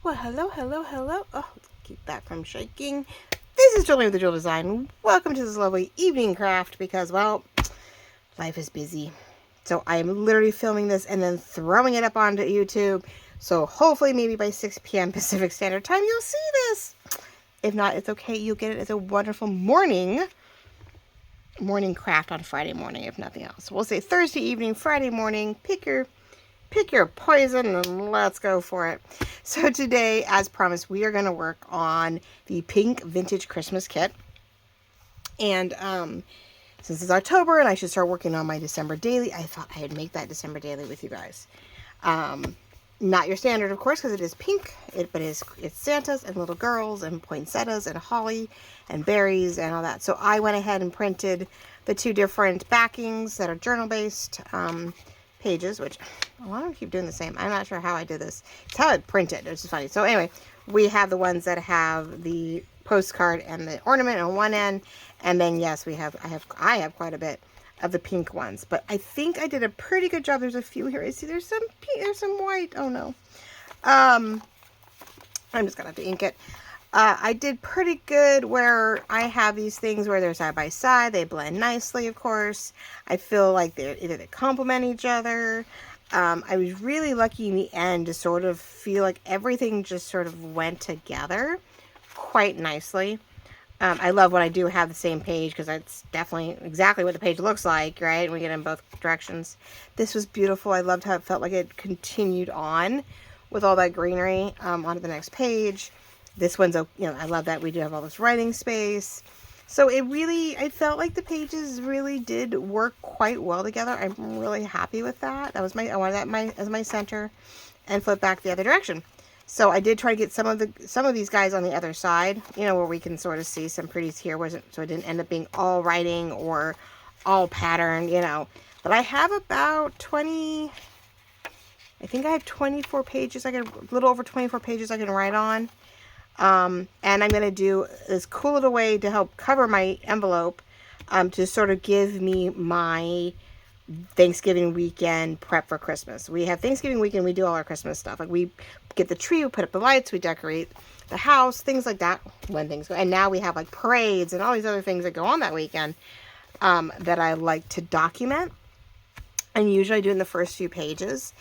Well, hello, hello, hello. Oh, keep that from shaking. This is Julie with the Jewel Design. Welcome to this lovely evening craft because, well, life is busy. So I am literally filming this and then throwing it up onto YouTube. So hopefully maybe by 6 p.m. Pacific Standard Time you'll see this. If not, it's okay. You'll get it as a wonderful morning craft on Friday morning, if nothing else. We'll say Thursday evening, Friday morning. Pick your poison and let's go for it. So today, as promised, we are going to work on the pink vintage Christmas kit. And since it's October and I should start working on my December daily, I thought I'd make that December daily with you guys. Not your standard, of course, because it is pink, but it's Santas and little girls and poinsettias and holly and berries and all that. So I went ahead and printed the two different backings that are journal-based pages, which why do I keep doing the same? I'm not sure how I did this. It's how I printed, which is funny. So anyway, we have the ones that have the postcard and the ornament on one end, and then yes, I have quite a bit of the pink ones, but I think I did a pretty good job. There's a few here. I see there's some pink, there's some white. Oh no. I'm just gonna have to ink it. I did pretty good where I have these things where they're side by side. They blend nicely, of course. I feel like they complement each other. I was really lucky in the end to sort of feel like everything just sort of went together quite nicely. I love when I do have the same page because that's definitely exactly what the page looks like, right? We get in both directions. This was beautiful. I loved how it felt like it continued on with all that greenery onto the next page. This one's, I love that we do have all this writing space. So I felt like the pages really did work quite well together. I'm really happy with that. I wanted that as my center and flip back the other direction. So I did try to get some of these guys on the other side, where we can sort of see some pretties here, so it didn't end up being all writing or all pattern, But I have about 20, I think I have 24 pages. A little over 24 pages I can write on. And I'm going to do this cool little way to help cover my envelope, to sort of give me my Thanksgiving weekend prep for Christmas. We have Thanksgiving weekend, we do all our Christmas stuff. Like we get the tree, we put up the lights, we decorate the house, things like that when things go. And now we have like parades and all these other things that go on that weekend, that I like to document. And usually I do in the first few pages.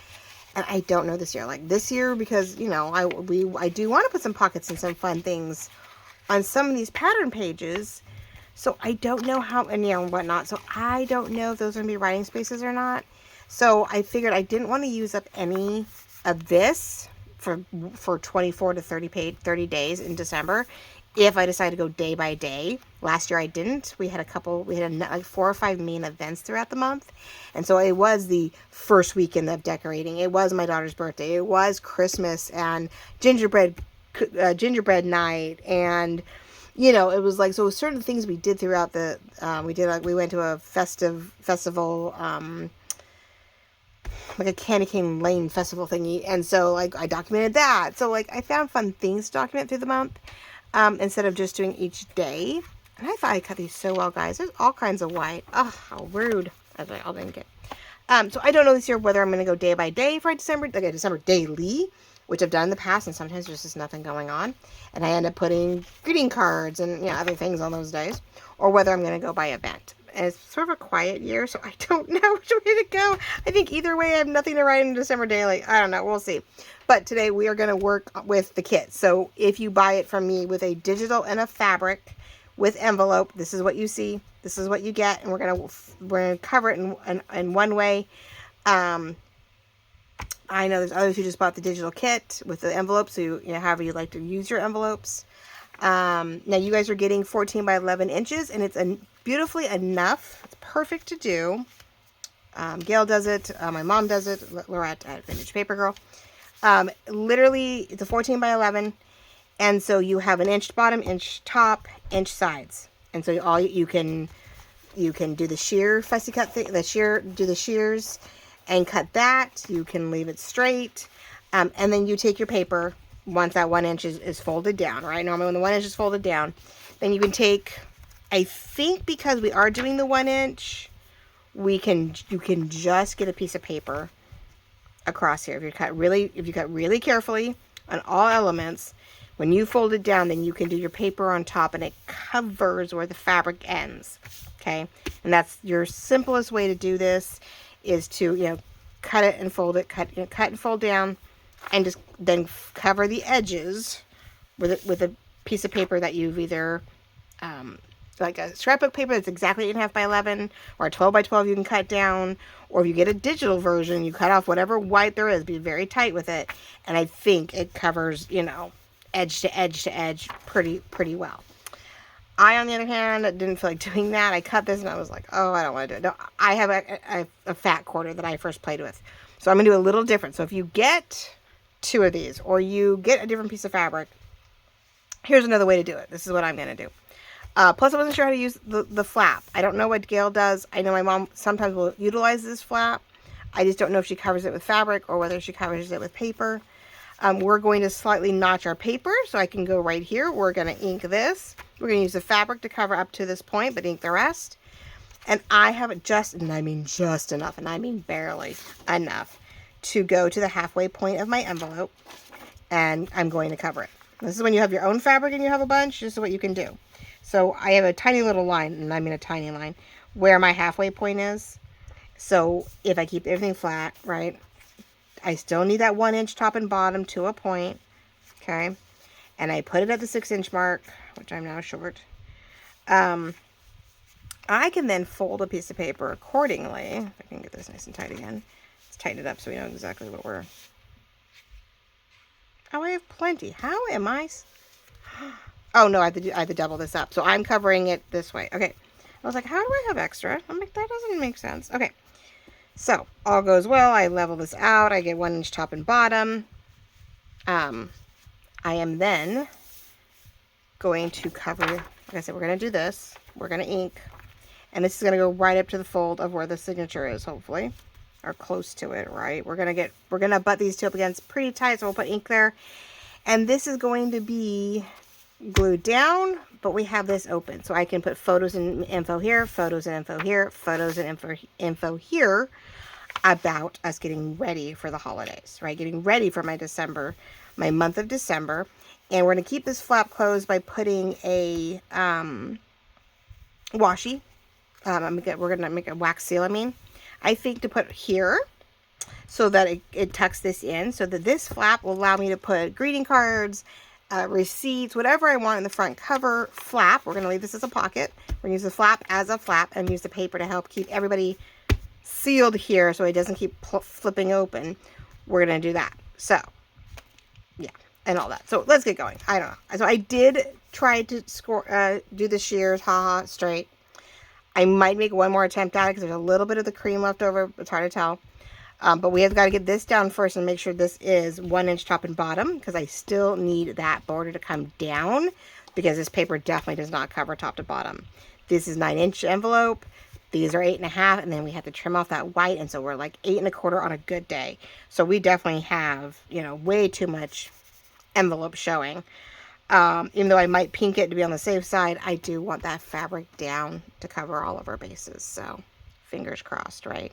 And I don't know this year. Like this year, because, I do want to put some pockets and some fun things on some of these pattern pages. So I don't know how, and whatnot. So I don't know if those are going to be writing spaces or not. So I figured I didn't want to use up any of this for 24 to 30 days in December if I decide to go day by day. Last year I didn't. We had like 4 or 5 main events throughout the month. And so it was the first weekend of decorating. It was my daughter's birthday. It was Christmas and gingerbread night. And, it was like, so certain things we did throughout we went to a festival, like a Candy Cane Lane festival thingy. And so like I documented that. So like I found fun things to document through the month. Instead of just doing each day. And I thought I cut these so well, guys. There's all kinds of white. Oh, how rude. I'll link it. So I don't know this year whether I'm going to go day by day for December, like a December daily, which I've done in the past, and sometimes there's just nothing going on. And I end up putting greeting cards and, other things on those days. Or whether I'm going to go by event. And it's sort of a quiet year, so I don't know which way to go. I think either way I have nothing to write in December daily. I don't know. We'll see. But today we are going to work with the kit. So if you buy it from me with a digital and a fabric with envelope, this is what you see. This is what you get. And we're going to cover it in one way. I know there's others who just bought the digital kit with the envelope. So, however you like to use your envelopes. Now you guys are getting 14 by 11 inches and it's beautifully enough. It's perfect to do. Gail does it. My mom does it. Lorette at Vintage Paper Girl. Literally it's a 14 by 11. And so you have an inch bottom, inch top, inch sides. And so all you can do the shear fussy cut thing, do the shears and cut that. You can leave it straight. And then you take your paper once that 1 inch is folded down, right? Normally when the 1 inch is folded down, then you can take, I think because we are doing the 1 inch, you can just get a piece of paper across here. If you cut really carefully, on all elements. When you fold it down, then you can do your paper on top and it covers where the fabric ends. Okay. And that's your simplest way to do this, is to, cut it and fold it, cut and fold down, and just then cover the edges with a piece of paper that you've either, like a scrapbook paper that's exactly 8.5 by 11, or a 12 by 12 you can cut down, or if you get a digital version, you cut off whatever white there is, be very tight with it, and I think it covers, edge to edge to edge pretty well. I, on the other hand, didn't feel like doing that. I cut this and I was like, oh, I don't want to do it. No, I have a fat quarter that I first played with. So I'm going to do a little different. So if you get 2 of these, or you get a different piece of fabric, here's another way to do it. This is what I'm going to do. Plus, I wasn't sure how to use the flap. I don't know what Gail does. I know my mom sometimes will utilize this flap. I just don't know if she covers it with fabric or whether she covers it with paper. We're going to slightly notch our paper, so I can go right here. We're going to ink this. We're going to use the fabric to cover up to this point, but ink the rest. And I have just, and I mean just enough, and I mean barely enough, to go to the halfway point of my envelope, and I'm going to cover it. This is when you have your own fabric and you have a bunch. This is what you can do. So I have a tiny little line, and I mean a tiny line, where my halfway point is. So if I keep everything flat, right, I still need that 1 inch top and bottom to a point, okay? And I put it at the 6 inch mark, which I'm now short. I can then fold a piece of paper accordingly. If I can get this nice and tight again. Let's tighten it up so we know exactly what we're... Oh, I have plenty. How am I... Oh, no, I have to double this up. So I'm covering it this way. Okay. I was like, how do I have extra? I'm like, that doesn't make sense. Okay. So, all goes well. I level this out. I get 1 inch top and bottom. I am then going to cover, like I said, we're going to do this. We're going to ink. And this is going to go right up to the fold of where the signature is, hopefully. Or close to it, right? We're going to butt these two up against pretty tight, so we'll put ink there. And this is going to be glued down, but we have this open. So I can put photos and info here, photos and info here, photos and info here about us getting ready for the holidays, right? Getting ready for my month of December. And we're going to keep this flap closed by putting a washi. We're going to make a wax seal, I think, to put here so that it tucks this in, so that this flap will allow me to put greeting cards, receipts, whatever I want in the front cover flap. We're going to leave this as a pocket. We're going to use the flap as a flap and use the paper to help keep everybody sealed here so it doesn't keep flipping open. We're going to do that. So, yeah, and all that. So let's get going. I don't know. So I did try to do the shears, straight. I might make one more attempt at it because there's a little bit of the cream left over. It's hard to tell. But we have got to get this down first and make sure this is 1 inch top and bottom, because I still need that border to come down, because this paper definitely does not cover top to bottom. This is 9 inch envelope. These are 8.5, and then we have to trim off that white, and so we're like 8.25 on a good day. So we definitely have, way too much envelope showing. Even though I might pink it to be on the safe side, I do want that fabric down to cover all of our bases. So fingers crossed, right?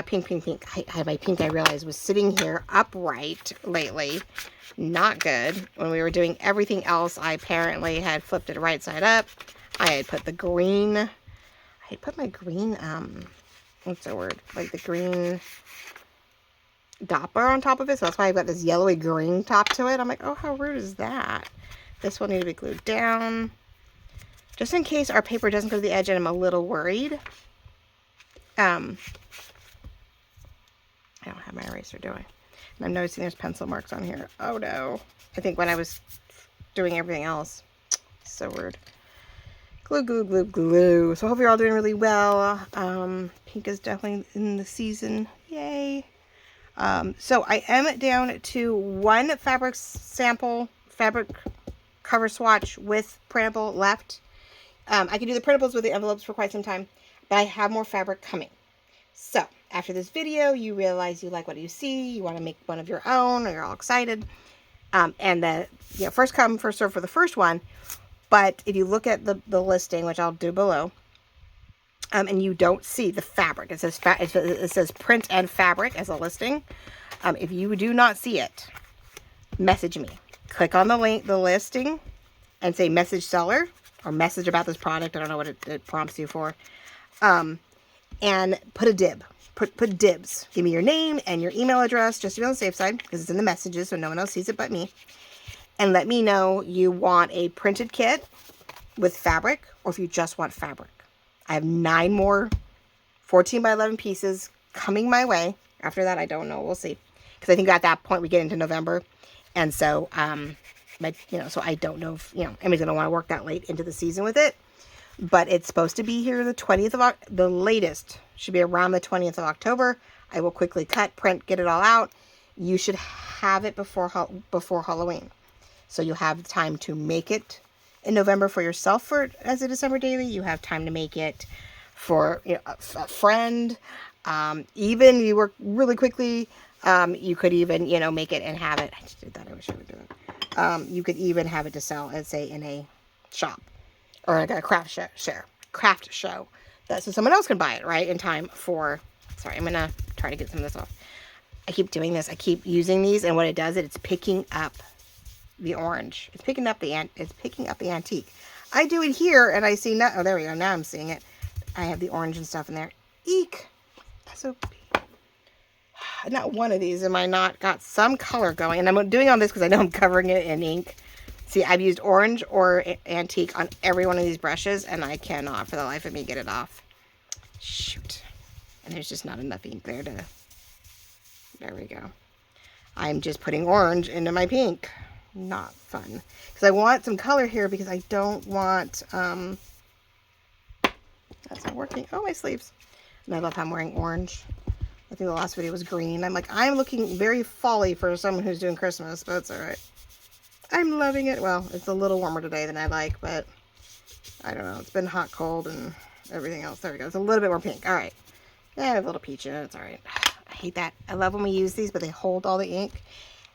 Pink. My pink, I realized, was sitting here upright lately. Not good. When we were doing everything else, I apparently had flipped it right side up. I had put my green, what's the word? Like the green dopper on top of it. So that's why I've got this yellowy green top to it. I'm like, oh, how rude is that? This will need to be glued down. Just in case our paper doesn't go to the edge and I'm a little worried. I don't have my eraser, do I? And I'm noticing there's pencil marks on here. Oh no. I think when I was doing everything else. So weird. Glue. So I hope you're all doing really well. Pink is definitely in the season. Yay. So I am down to one fabric cover swatch with printable left. I can do the printables with the envelopes for quite some time, but I have more fabric coming. So after this video, you realize you like what you see, you want to make one of your own, or you're all excited. And the first come, first serve for the first one. But if you look at the listing, which I'll do below, and you don't see the fabric, it says print and fabric as a listing. If you do not see it, message me. Click on the link, the listing, and say message seller or message about this product. I don't know what it prompts you for. And put a dib. Put dibs. Give me your name and your email address just to be on the safe side because it's in the messages so no one else sees it but me. And let me know you want a printed kit with fabric or if you just want fabric. I have 9 more 14 by 11 pieces coming my way. After that, I don't know. We'll see. Because I think at that point we get into November. And so, so I don't know if, Emmy's going to want to work that late into the season with it. But it's supposed to be here the 20th of October. The latest should be around the 20th of October. I will quickly cut, print, get it all out. You should have it before Halloween. So you'll have time to make it in November for yourself as a December daily. You have time to make it for a friend. Even you work really quickly. You could even, make it and have it. I just did that. I wish I would do it. You could even have it to sell, let's say, in a shop or like a craft show. So someone else can buy it, right? In time for, sorry, I'm going to try to get some of this off. I keep doing this. I keep using these, and what it does, it's picking up the orange. It's picking up the antique. I do it here, and I see, oh, there we go. Now I'm seeing it. I have the orange and stuff in there. Eek. SOP. Not one of these am I not got some color going. And I'm doing all this because I know I'm covering it in ink. See, I've used orange or antique on every one of these brushes, and I cannot for the life of me get it off. Shoot. And there's just not enough ink there to... There we go. I'm just putting orange into my pink. Not fun. Because I want some color here because I don't want... That's not working. Oh, my sleeves. And I love how I'm wearing orange. I think the last video was green. I'm looking very folly for someone who's doing Christmas, but it's alright. I'm loving it. Well, it's a little warmer today than I like, but I don't know. It's been hot, cold, and everything else. There we go. It's a little bit more pink. Alright. Yeah, I have a little peach in it. It's alright. I hate that. I love when we use these, but they hold all the ink,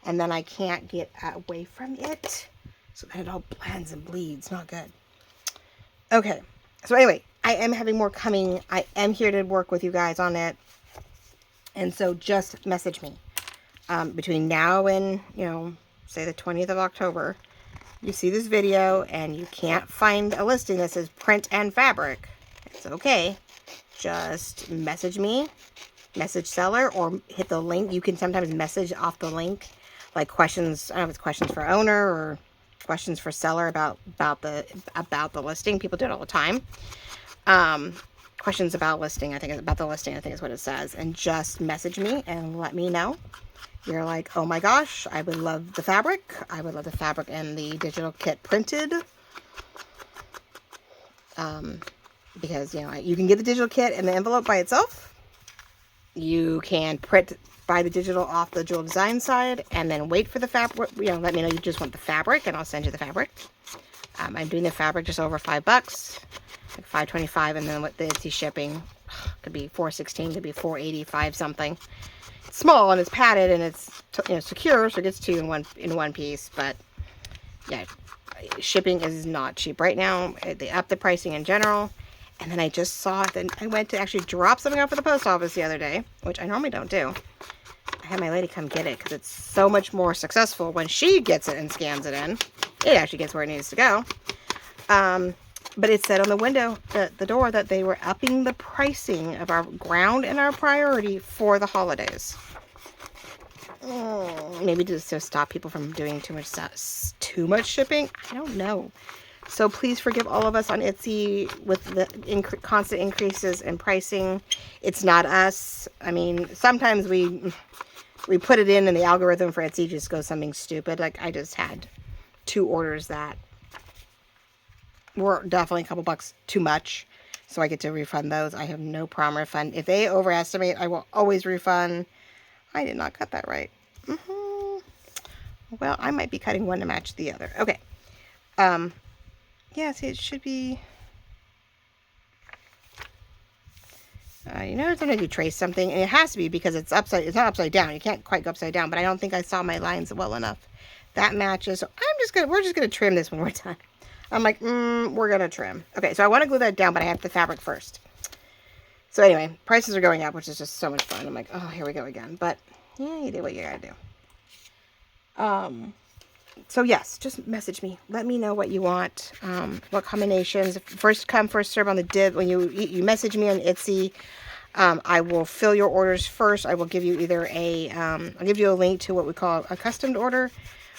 and then I can't get away from it. So then it all blends and bleeds. Not good. Okay. So anyway, I am having more coming. I am here to work with you guys on it. And so just message me between now and, say the 20th of October. You see this video and you can't find a listing that says print and fabric. It's okay. Just message me, message seller, or hit the link. You can sometimes message off the link, like questions. I don't know if it's questions for owner or questions for seller about the listing. People do it all the time. Questions about listing, I think is what it says, and just message me and let me know. You're like, oh my gosh, I would love the fabric. I would love the fabric and the digital kit printed. Because, you can get the digital kit in the envelope by itself. You can buy the digital off the jewel design side and then wait for the fabric. Let me know you just want the fabric and I'll send you the fabric. I'm doing the fabric just over $5. Like $5.25, and then with the Etsy shipping, could be $4.16, could be $4.85 something. It's small and it's padded and it's secure, so it gets 2 in one piece. But yeah, shipping is not cheap right now. They upped the pricing in general. And then I just saw it. Then I went to actually drop something off at the post office the other day, which I normally don't do. I had my lady come get it because it's so much more successful when she gets it and scans it in. It actually gets where it needs to go. But it said on the window, the door, that they were upping the pricing of our ground and our priority for the holidays. Maybe just to stop people from doing too much shipping. I don't know. So please forgive all of us on Etsy with the constant increases in pricing. It's not us. I mean, sometimes we put it in and the algorithm for Etsy just goes something stupid. Like I just had 2 orders that were definitely a couple bucks too much, so I get to refund those. I have no problem refund. If they overestimate, I will always refund. I did not cut that right. Well, I might be cutting one to match the other. Okay. Yeah, see, it should be... sometimes you trace something, and it has to be because it's not upside down. You can't quite go upside down, but I don't think I saw my lines well enough. That matches. So we're just gonna trim this when we're done. I'm like, we're gonna trim. Okay, so I want to glue that down, but I have the fabric first. So anyway, prices are going up, which is just so much fun. I'm like, oh, here we go again. But yeah, you do what you gotta do. So yes, just message me. Let me know what you want, what combinations. First come, first serve on the dib. When you message me on Etsy, I will fill your orders first. I will give you either I'll give you a link to what we call a custom order,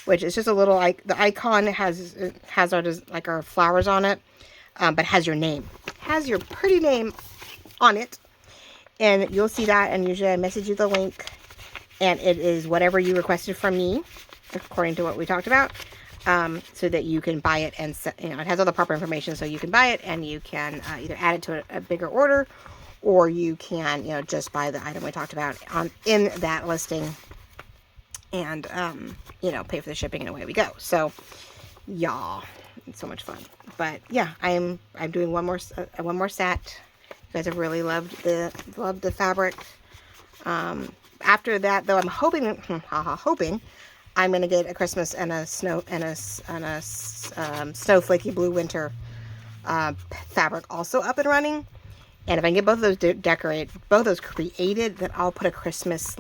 which is just a little, the icon has our flowers on it, but has your name. Has your pretty name on it. And you'll see that, and usually I message you the link, and it is whatever you requested from me, according to what we talked about, so that you can buy it, and it has all the proper information, so you can buy it, and you can either add it to a bigger order, or you can, just buy the item we talked about in that listing, and pay for the shipping, and away we go. So, y'all, it's so much fun. But yeah, I'm doing one more set. You guys have really loved the fabric. After that, though, I'm hoping I'm gonna get a Christmas and a snowflakey blue winter fabric also up and running. And if I can get both of those created, then I'll put a Christmas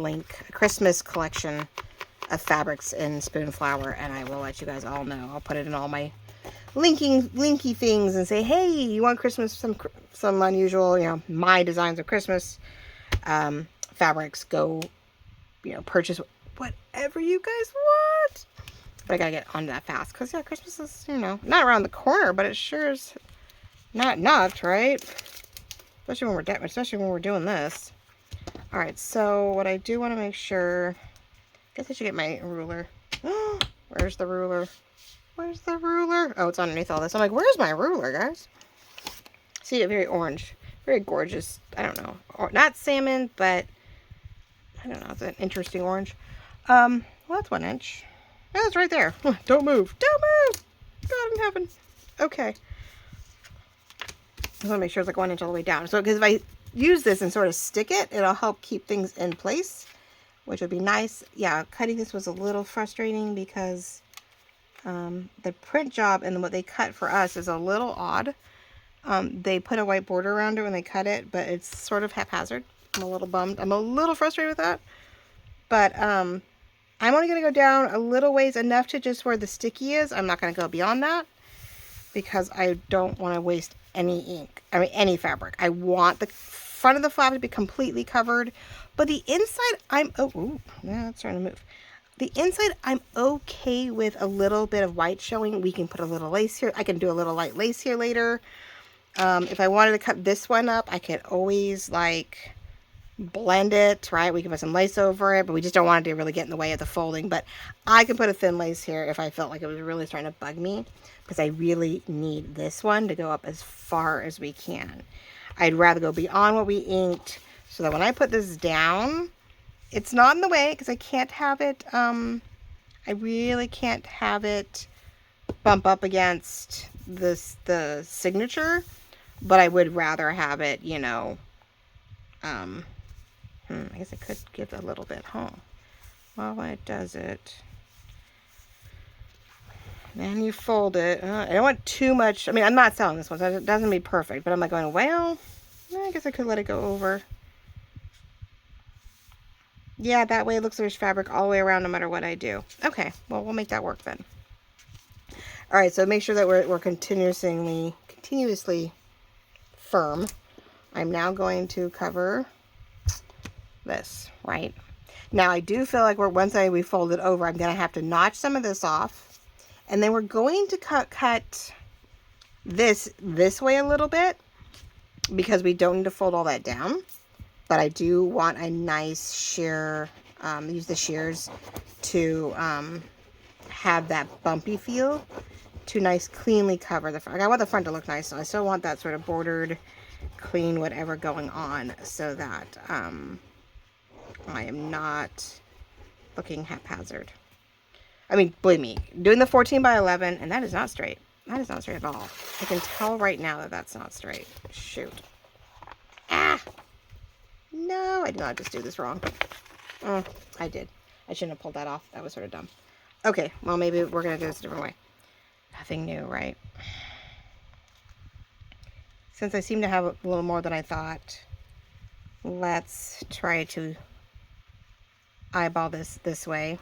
collection of fabrics in Spoonflower, and I will let you guys all know. I'll put it in all my linky things and say, hey, you want Christmas, some unusual, my designs of Christmas fabrics, go, purchase whatever you guys want. But I gotta get on that fast, because yeah, Christmas is, not around the corner, but it sure is not, right? Especially when we're doing this. All right, so what I do want to make sure, I guess I should get my ruler. Where's the ruler? Where's the ruler? Oh, it's underneath all this. I'm like, where's my ruler, guys? See it, very orange, very gorgeous. I don't know, not salmon, but I don't know. It's an interesting orange. Well, that's 1 inch. Oh, it's right there. Don't move. Don't move. God in heaven. Okay. I want to make sure it's like 1 inch all the way down. So, because if I use this and sort of stick it, it'll help keep things in place, which would be nice. Yeah, cutting this was a little frustrating because the print job and what they cut for us is a little odd. They put a white border around it when they cut it, but it's sort of haphazard. I'm a little bummed. I'm a little frustrated with that. But I'm only going to go down a little ways, enough to just where the sticky is. I'm not going to go beyond that because I don't want to waste any fabric. I want the front of the flap to be completely covered, but the inside yeah, it's starting to move. The inside, I'm okay with a little bit of white showing. We can put a little lace here. I can do a little light lace here later. If I wanted to cut this one up, I could always blend it, right? We can put some lace over it, but we just don't want it to really get in the way of the folding. But I can put a thin lace here if I felt like it was really starting to bug me, because I really need this one to go up as far as we can. I'd rather go beyond what we inked, so that when I put this down, it's not in the way, because I can't have it, I really can't have it bump up against the signature, but I would rather have it, I guess I could give a little bit, well, when it does it, then you fold it. I don't want too much. I mean, I'm not selling this one, so it doesn't be perfect, but I'm like going, well, I guess I could let it go over. Yeah, that way it looks like there's fabric all the way around no matter what I do. Okay, well, we'll make that work then. All right, so make sure that we're continuously firm. I'm now going to cover this, right? Now, I do feel like once we fold it over, I'm going to have to notch some of this off. And then we're going to cut this way a little bit, because we don't need to fold all that down. But I do want a nice shear, use the shears to have that bumpy feel, to cleanly cover the front. I want the front to look nice, so I still want that sort of bordered, clean, whatever going on, so that I am not looking haphazard. I mean, believe me, doing the 14 by 11, and that is not straight. That is not straight at all. I can tell right now that that's not straight. Shoot. Ah! No, I did not just do this wrong. I did. I shouldn't have pulled that off. That was sort of dumb. Okay, well, maybe we're going to do this a different way. Nothing new, right? Since I seem to have a little more than I thought, let's try to eyeball this way.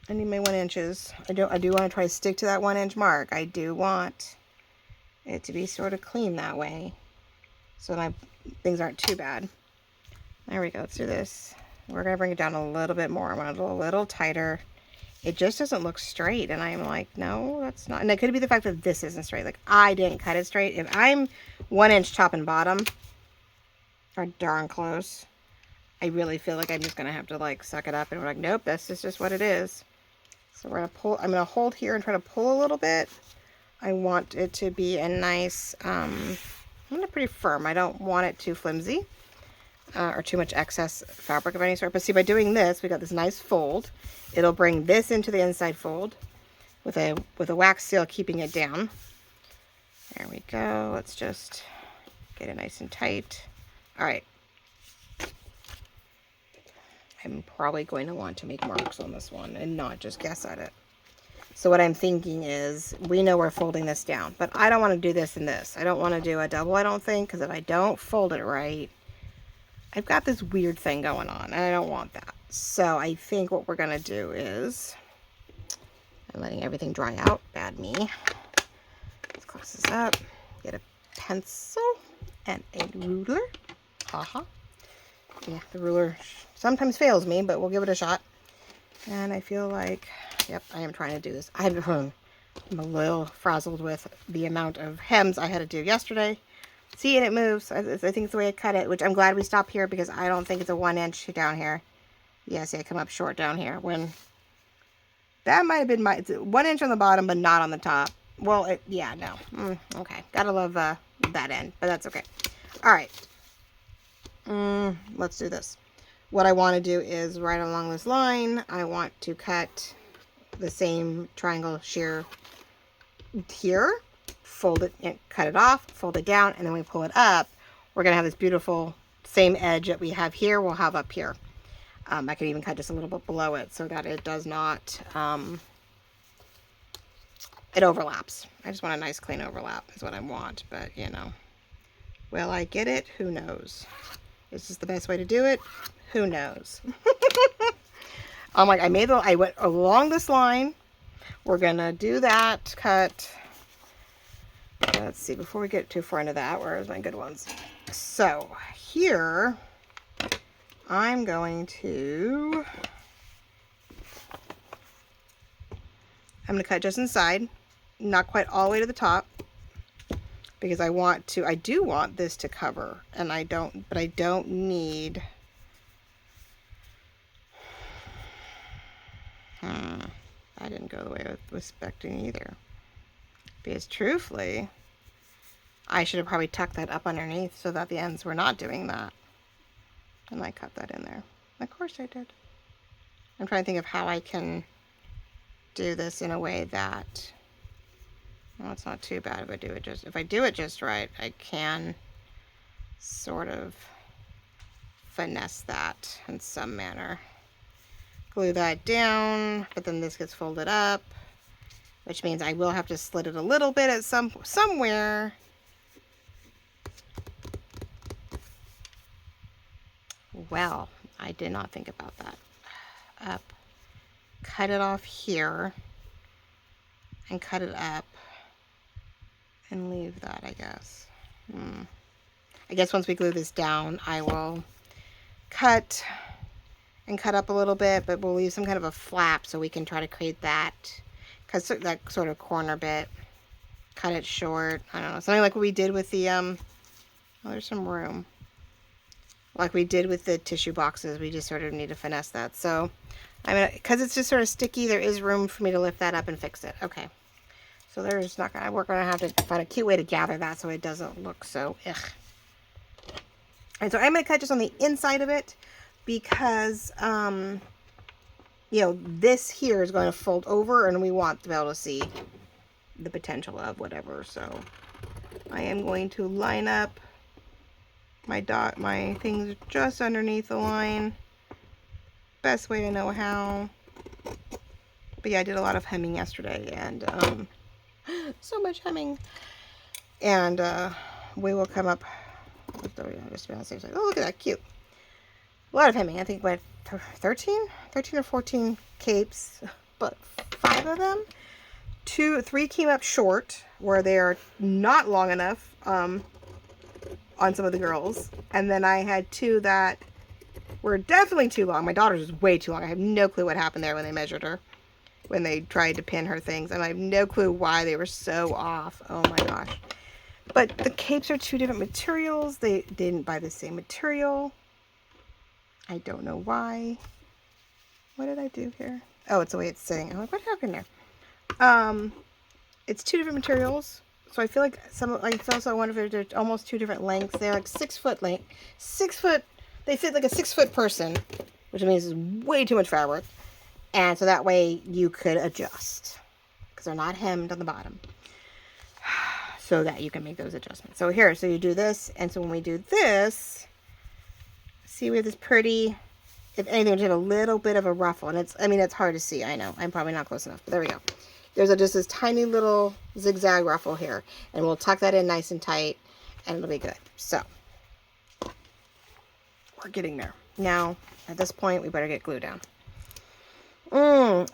I need my 1 inches. I do want to try to stick to that 1 inch mark. I do want it to be sort of clean that way, so my things aren't too bad. There we go. Let's do this. We're going to bring it down a little bit more. I want it a little tighter. It just doesn't look straight, and I'm like, no, that's not. And it could be the fact that this isn't straight. Like, I didn't cut it straight. If I'm 1 inch top and bottom, or darn close, I really feel like I'm just going to have to, like, suck it up and be like, nope, this is just what it is. So we're going to pull. I'm going to hold here and try to pull a little bit. I want it to be a nice, pretty firm. I don't want it too flimsy. Or too much excess fabric of any sort. But see, by doing this, we got this nice fold. It'll bring this into the inside fold with a wax seal keeping it down. There we go. Let's just get it nice and tight. All right. I'm probably going to want to make marks on this one and not just guess at it. So what I'm thinking is, we know we're folding this down, but I don't want to do this and this. I don't want to do a double, I don't think, because if I don't fold it right, I've got this weird thing going on, and I don't want that. So I think what we're going to do is, I'm letting everything dry out. Bad me. Let's close this up. Get a pencil and a ruler. Haha. Yeah, the ruler sometimes fails me, but we'll give it a shot. And I feel like, yep, I am trying to do this. I'm a little frazzled with the amount of hems I had to do yesterday. See, and it moves. I think it's the way I cut it, which I'm glad we stopped here because I don't think it's a 1 inch down here. Yeah, see, I come up short down here. When that might have been it's 1 inch on the bottom, but not on the top. Well, yeah, no. Okay, gotta love that end, but that's okay. All right. Let's do this. What I want to do is right along this line, I want to cut the same triangle shear here. Fold it and cut it off, fold it down, and then we pull it up. We're going to have this beautiful same edge that we have here, we'll have up here. I could even cut just a little bit below it so that it does not, it overlaps. I just want a nice clean overlap is what I want, but you know, will I get it? Who knows? Is this the best way to do it? Who knows? I'm like, I went along this line. We're going to do that cut. Let's see, before we get too far into that, where's my good ones? So here, I'm going to cut just inside, not quite all the way to the top, because I do want this to cover, and I don't need, I didn't go the way I was expecting either. Because truthfully, I should have probably tucked that up underneath so that the ends were not doing that. And I cut that in there. Of course I did. I'm trying to think of how I can do this in a way that, well, it's not too bad if I do it just right, I can sort of finesse that in some manner. Glue that down, but then this gets folded up, which means I will have to slit it a little bit at somewhere. Well, I did not think about that. Up, cut it off here, and cut it up, and leave that, I guess. I guess once we glue this down, I will cut and cut up a little bit, but we'll leave some kind of a flap so we can try to create that, because that sort of corner bit, cut it short. I don't know, something like what we did with the, oh, there's some room. Like we did with the tissue boxes, we just sort of need to finesse that. So, because it's just sort of sticky, there is room for me to lift that up and fix it. Okay. So we're going to have to find a cute way to gather that so it doesn't look so, ugh. And so I'm going to cut just on the inside of it because, you know, this here is going to fold over and we want to be able to see the potential of whatever. So I am going to line up my things just underneath the line. Best way I know how. But yeah, I did a lot of hemming yesterday and so much hemming. And we will come up, just to be on the safe side. Oh, look at that, cute. A lot of hemming. I think what, 13 or 14 capes. but 5 of them. 3 came up short where they are not long enough on some of the girls. And then I had 2 that were definitely too long. My daughter's was way too long. I have no clue what happened there when they measured her, when they tried to pin her things. And I have no clue why they were so off. Oh my gosh. But the capes are 2 different materials. They didn't buy the same material. I don't know why. What did I do here? Oh, it's the way it's sitting. I'm like, what happened there? It's 2 different materials. So I feel like I wonder if they're almost 2 different lengths. They're like 6 foot length. 6 foot, they fit like a 6 foot person, which means it's way too much fabric. And so that way you could adjust because they're not hemmed on the bottom. So that you can make those adjustments. So here, so you do this, and so when we do this, see we have this pretty, if anything, we have a little bit of a ruffle, and it's hard to see, I know, I'm probably not close enough, but there we go. There's just this tiny little zigzag ruffle here, and we'll tuck that in nice and tight, and it'll be good. So, we're getting there. Now, at this point, we better get glue down.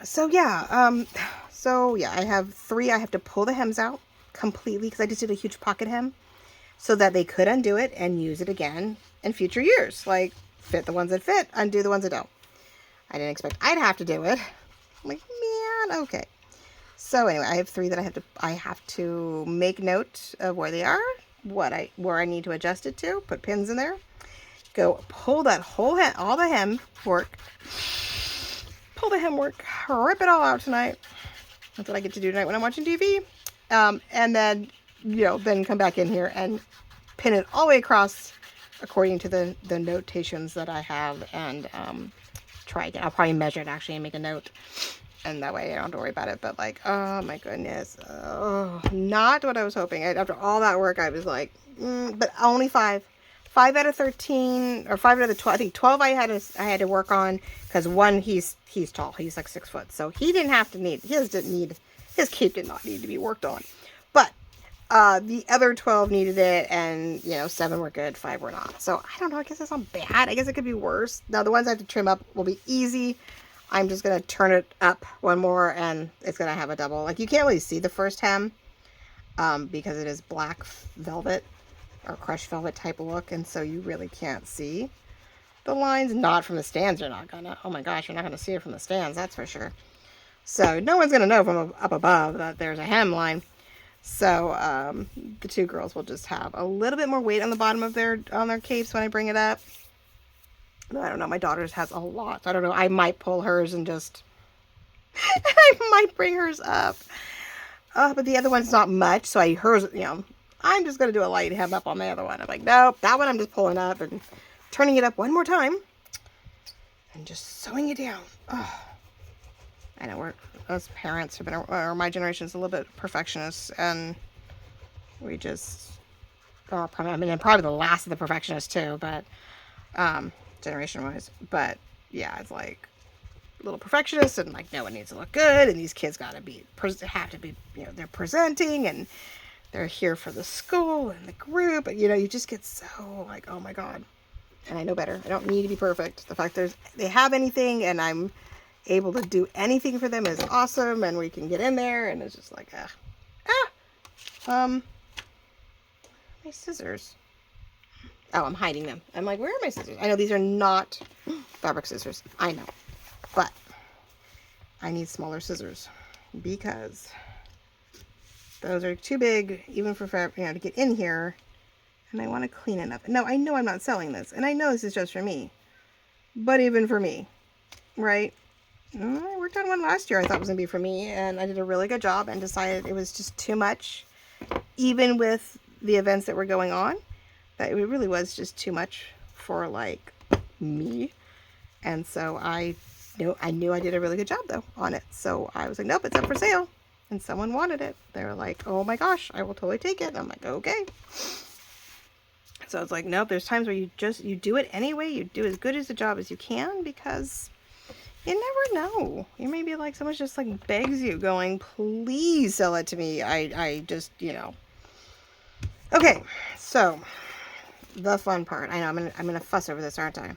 So yeah, I have 3, I have to pull the hems out completely because I just did a huge pocket hem so that they could undo it and use it again in future years. Like, fit the ones that fit, undo the ones that don't. I didn't expect I'd have to do it. I'm like, man, okay. So anyway, I have 3 that I have to make note of where they are, where I need to adjust it to, put pins in there, go pull that whole all the hem work, pull the hem work, rip it all out tonight. That's what I get to do tonight when I'm watching TV. And then, then come back in here and pin it all the way across according to the notations that I have, and try again. I'll probably measure it actually and make a note, and that way I don't have to worry about it. But like, oh my goodness, not what I was hoping. After all that work, I was like, but only 5 out of 13, or 5 out of the 12. I think 12 I had to work on because one he's tall. He's like 6 foot, so he didn't have to his cape did not need to be worked on. But the other 12 needed it, and 7 were good, 5 were not. So I don't know, I guess that's not bad. I guess it could be worse. Now the ones I have to trim up will be easy. I'm just going to turn it up one more, and it's going to have a double. Like, you can't really see the first hem because it is black velvet or crushed velvet type of look, and so you really can't see the lines. Not from the stands, you're not gonna. Oh my gosh, you're not gonna see it from the stands, that's for sure. So no one's gonna know from up above that there's a hem line. So the 2 girls will just have a little bit more weight on the bottom of their capes when I bring it up. I don't know, my daughter's has a lot. So I don't know, I might pull hers and just I might bring hers up. But the other one's not much, so hers, I'm just going to do a light hem up on the other one. I'm like, nope, that one I'm just pulling up and turning it up one more time and just sewing it down. Oh, I know us parents have been, or my generation's a little bit perfectionists, and we just, probably the last of the perfectionists too, but generation-wise. But yeah, it's like little perfectionists, and like, no, it needs to look good, and these kids have to be, they're presenting, and they're here for the school and the group, and you just get so like, oh my god. And I know better. I don't need to be perfect. The fact they have anything and I'm able to do anything for them is awesome, and we can get in there, and it's just like, my scissors. Oh, I'm hiding them. I'm like, where are my scissors? I know these are not fabric scissors. I know. But I need smaller scissors because those are too big even for fabric, to get in here, and I want to clean it up. No, I know I'm not selling this, and I know this is just for me, but even for me, right? I worked on one last year I thought was going to be for me, and I did a really good job and decided it was just too much, even with the events that were going on, that it really was just too much for like me. And so I knew I did a really good job though on it. So I was like, nope, it's up for sale. And someone wanted it. They were like, oh my gosh, I will totally take it. And I'm like, okay. So it's like, nope, there's times where you do it anyway. You do as good as the job as you can, because you never know. You may be like, someone just like begs you going, please sell it to me. I just, Okay, so the fun part. I know I'm gonna fuss over this, aren't I?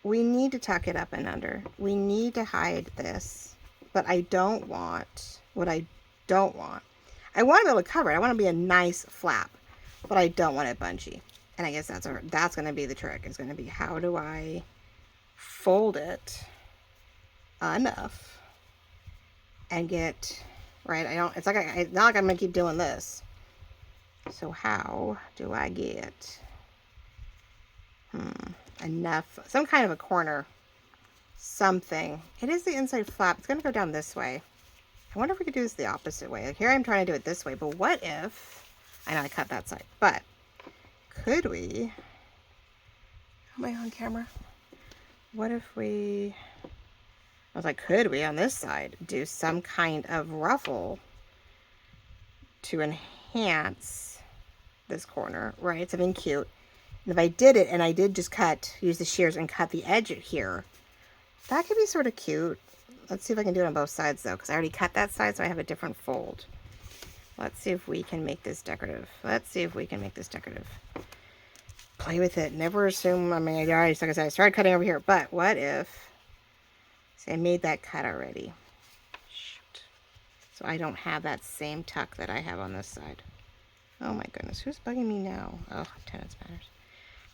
We need to tuck it up and under. We need to hide this but I don't want, what I don't want, I want to be able to cover it. I want to be a nice flap, but I don't want it bunchy. And I guess that's going to be the trick. It's going to be, how do I fold it enough and get, right? It's not like I'm going to keep doing this. So how do I get enough, some kind of a corner, something. It is the inside flap. It's going to go down this way. I wonder if we could do this the opposite way. Like here I'm trying to do it this way, but what if, I know I cut that side, but could we, am I on camera? What if we, I was like, could we on this side do some kind of ruffle to enhance this corner, right? Something cute. And if I did it, and I did just use the shears and cut the edge here, that could be sort of cute. Let's see if I can do it on both sides though, because I already cut that side, so I have a different fold. Let's see if we can make this decorative. Let's see if we can make this decorative. Play with it. Never assume, I mean, I already, like I said, I started cutting over here, but what if, see, I made that cut already. Shoot. So I don't have that same tuck that I have on this side. Oh my goodness, who's bugging me now? Oh, attendance matters.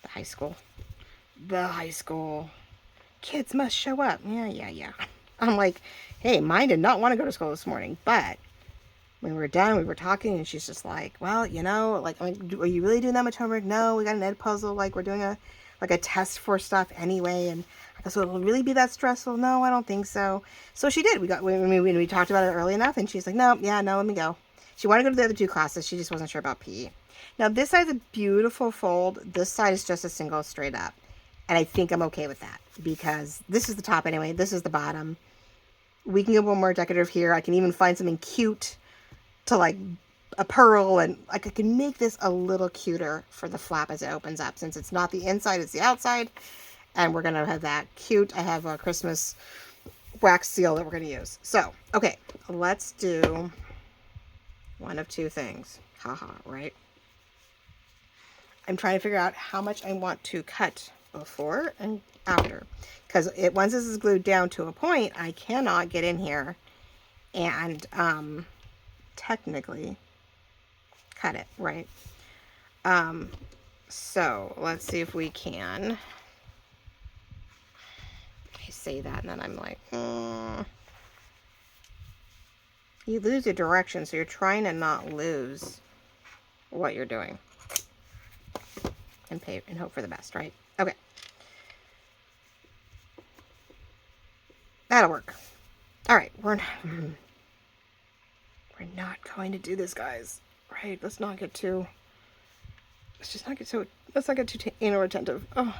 The high school. The high school. Kids must show up. Yeah. I'm like, hey, mine did not want to go to school this morning, but when we were done, we were talking, and she's just like, well, you know, like, are you really doing that much homework? No, we got an ed puzzle. Like, we're doing a test for stuff anyway. And I go, so it'll really be that stressful? No, I don't think so. So she did. We talked about it early enough, and she's like, no, let me go. She wanted to go to the other two classes. She just wasn't sure about PE. Now, this side's a beautiful fold. This side is just a single straight up. And I think I'm okay with that, because this is the top anyway. This is the bottom. We can get one more decorative here. I can even find something cute to like a pearl, and like I can make this a little cuter for the flap as it opens up, since it's not the inside, it's the outside. And we're going to have that cute. I have a Christmas wax seal that we're going to use. So, okay, let's do one of two things. Haha, right? I'm trying to figure out how much I want to cut before and after, because once this is glued down to a point, I cannot get in here and technically cut it, right? So let's see if we can. I say that and then I'm like, you lose your direction, so you're trying to not lose what you're doing, and pay and hope for the best, right? Okay, that'll work. All right, we're not going to do this, guys. Right? Let's not get too anal retentive. Oh,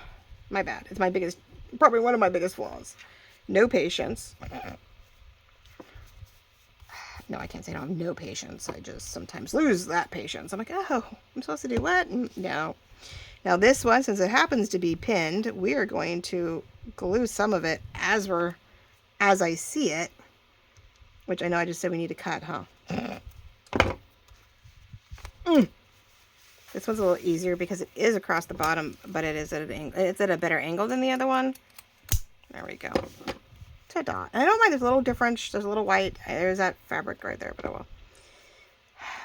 my bad. It's probably one of my biggest flaws. No patience. No, I can't say I don't have no patience. I just sometimes lose that patience. I'm like, oh, I'm supposed to do what? No. Now this one, since it happens to be pinned, we are going to glue some of it as I see it, which I know I just said we need to cut, huh? This one's a little easier because it is across the bottom, but it is at an angle. It's at a better angle than the other one. There we go. Ta-da. And I don't mind, there's a little difference. There's a little white. There's that fabric right there, but oh well.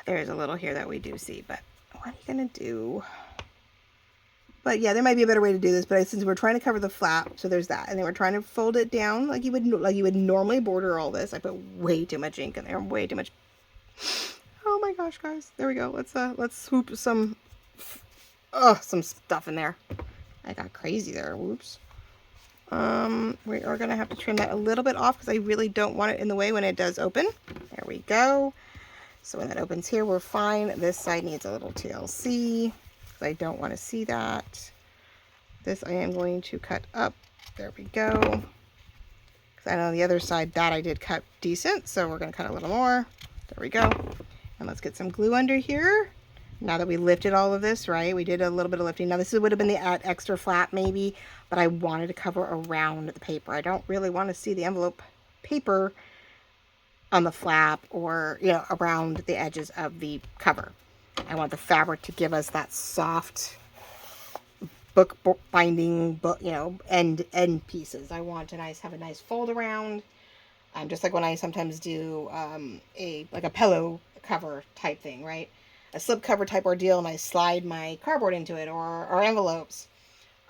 There's a little here that we do see, but what are you going to do? But yeah, there might be a better way to do this, but since we're trying to cover the flap, so there's that. And then we're trying to fold it down like you would normally border all this. I put way too much ink in there, way too much. Oh my gosh, guys. There we go. Let's swoop some stuff in there. I got crazy there. Whoops. We are going to have to trim that a little bit off because I really don't want it in the way when it does open. There we go. So when that opens here, we're fine. This side needs a little TLC. I don't want to see that. This I am going to cut up. There we go. Because I know on the other side that I did cut decent, so we're going to cut a little more. There we go. And let's get some glue under here. Now that we lifted all of this, right? We did a little bit of lifting. Now this would have been the extra flap maybe, but I wanted to cover around the paper. I don't really want to see the envelope paper on the flap or, around the edges of the cover. I want the fabric to give us that soft book binding, end pieces. I want to have a nice fold around. Just like when I sometimes do like a pillow cover type thing, right? A slip cover type ordeal, and I slide my cardboard into it or envelopes.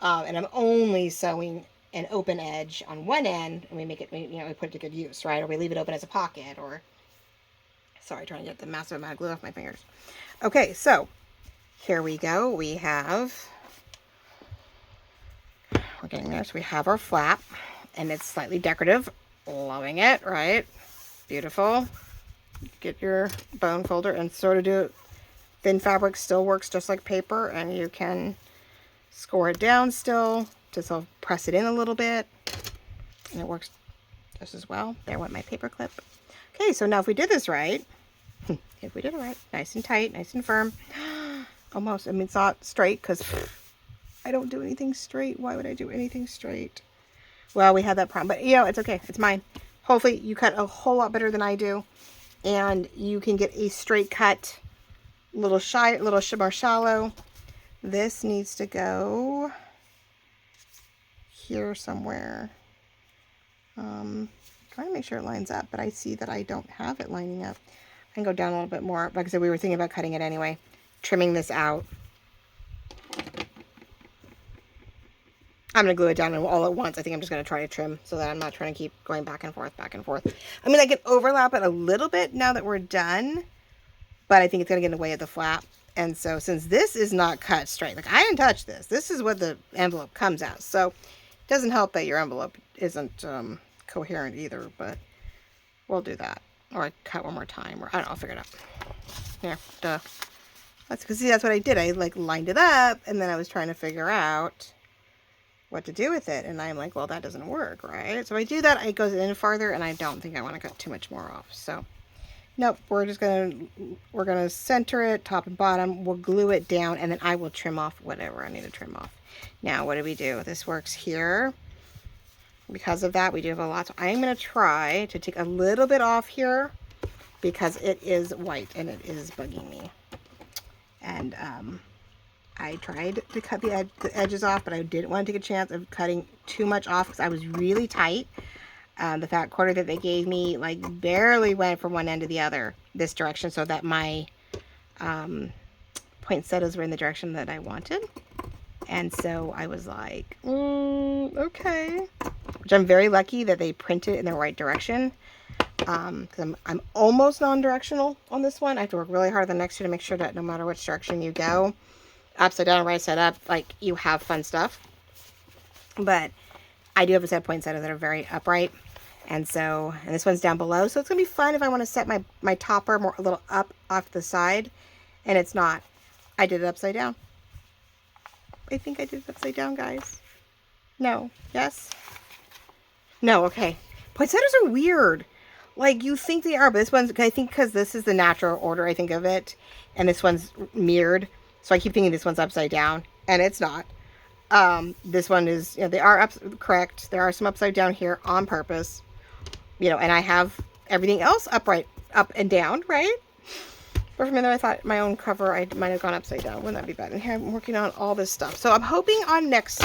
And I'm only sewing an open edge on one end, and we make it, we put it to good use, right? Or we leave it open as a pocket, or, sorry, trying to get the massive amount of glue off my fingers. Okay, so here we go. We have, we're getting there. So we have our flap, and it's slightly decorative. Loving it, right? Beautiful. Get your bone folder and sort of do it. Thin fabric still works just like paper, and you can score it down still, just I'll press it in a little bit, and it works just as well. There went my paper clip. Okay, so now if we did this right, if we did it right, nice and tight, nice and firm, almost, I mean, it's not straight because I don't do anything straight. Why would I do anything straight? Well, we had that problem, but it's okay. It's mine. Hopefully you cut a whole lot better than I do, and you can get a straight cut, little more shallow. This needs to go here somewhere. Trying to make sure it lines up, but I see that I don't have it lining up. I can go down a little bit more. Like I said, we were thinking about cutting it anyway. Trimming this out. I'm going to glue it down all at once. I think I'm just going to try to trim so that I'm not trying to keep going back and forth, back and forth. I mean, I can overlap it a little bit now that we're done, but I think it's going to get in the way of the flap. And so since this is not cut straight, like I didn't touch this. This is what the envelope comes out. So it doesn't help that your envelope isn't coherent either, but we'll do that. Or I cut one more time, or I don't know, I'll figure it out. Here, duh. Because see, that's what I did. I like lined it up, and then I was trying to figure out what to do with it. And I'm like, well, that doesn't work, right? So if I do that, it goes in farther, and I don't think I want to cut too much more off. So nope, we're gonna center it top and bottom. We'll glue it down, and then I will trim off whatever I need to trim off. Now, what do we do? This works here. Because of that, we do have a lot. So I'm gonna try to take a little bit off here because it is white and it is bugging me. And I tried to cut the edges off, but I didn't want to take a chance of cutting too much off because I was really tight. The fat quarter that they gave me like barely went from one end to the other this direction, so that my poinsettias were in the direction that I wanted. And so I was like, okay. Which I'm very lucky that they printed in the right direction. Because I'm almost non-directional on this one. I have to work really hard the next two to make sure that no matter which direction you go, upside down, right side up, like you have fun stuff. But I do have a set of poinsettias that are very upright. And so, and this one's down below. So it's going to be fun if I want to set my topper more a little up off the side. And it's not. I did it upside down. I think I did it upside down, guys. No. Yes? No, okay. Poinsettias are weird. Like, you think they are, but this one's, I think because this is the natural order, I think of it. And this one's mirrored. So I keep thinking this one's upside down. And it's not. This one is, they are correct. There are some upside down here on purpose. And I have everything else upright, up and down, right? But from there, I thought my own cover, I might have gone upside down. Wouldn't that be bad? And here I'm working on all this stuff. So I'm hoping on next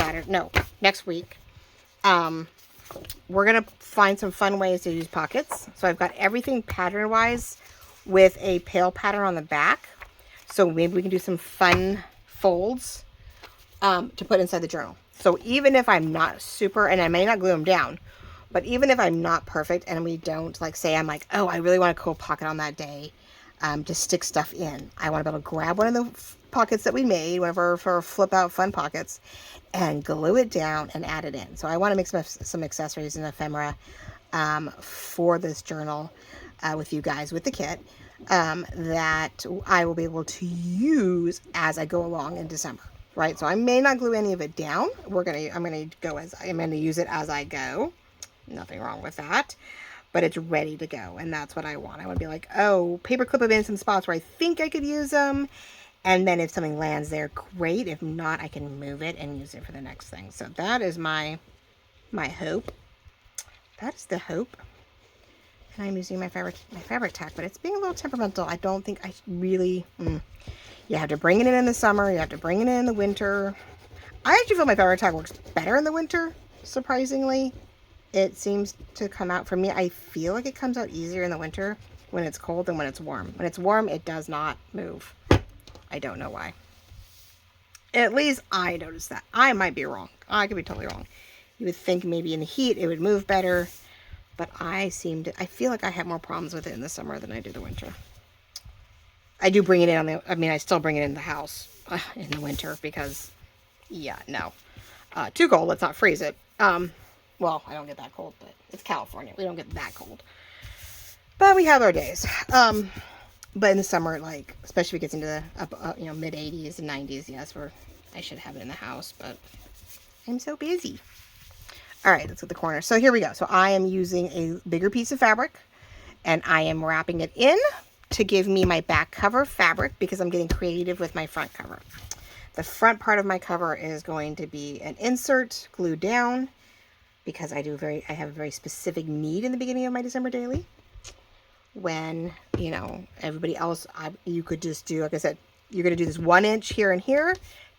week, we're going to find some fun ways to use pockets. So I've got everything pattern-wise with a pale pattern on the back. So maybe we can do some fun folds to put inside the journal. So even if I'm not super, and I may not glue them down, but even if I'm not perfect and we don't, like, say I'm like, oh, I really want a cool pocket on that day, to stick stuff in. I want to be able to grab one of the pockets that we made, one of our flip out fun pockets, and glue it down and add it in. So I want to make some accessories and ephemera for this journal with you guys with the kit that I will be able to use as I go along in December. Right, so I may not glue any of it down. I'm gonna use it as I go. Nothing wrong with that. But it's ready to go, and that's what I want. I want to be like, oh, paper clip them in some spots where I think I could use them, and then if something lands there, great. If not, I can move it and use it for the next thing. So that is my hope. That is the hope. And I'm using my fabric tack, but it's being a little temperamental. I don't think I really. You have to bring it in the summer. You have to bring it in the winter. I actually feel my fabric tack works better in the winter, surprisingly. it seems to come out, for me, I feel like it comes out easier in the winter when it's cold than when it's warm. When it's warm, it does not move. I don't know why. At least I noticed that. I might be wrong. I could be totally wrong. You would think maybe in the heat it would move better, but I feel like I have more problems with it in the summer than I do the winter. I do bring it in I still bring it in the house in the winter because, yeah, no. Too cold, let's not freeze it. Well, I don't get that cold, but it's California. We don't get that cold. But we have our days. But in the summer, like, especially if it gets into the mid 80s and 90s, yes, I should have it in the house, but I'm so busy. All right, let's get the corner. So here we go. So I am using a bigger piece of fabric, and I am wrapping it in to give me my back cover fabric because I'm getting creative with my front cover. The front part of my cover is going to be an insert glued down because I have a very specific need in the beginning of my December daily. When, everybody else, you could just do, like I said, you're going to do this 1 inch here and here.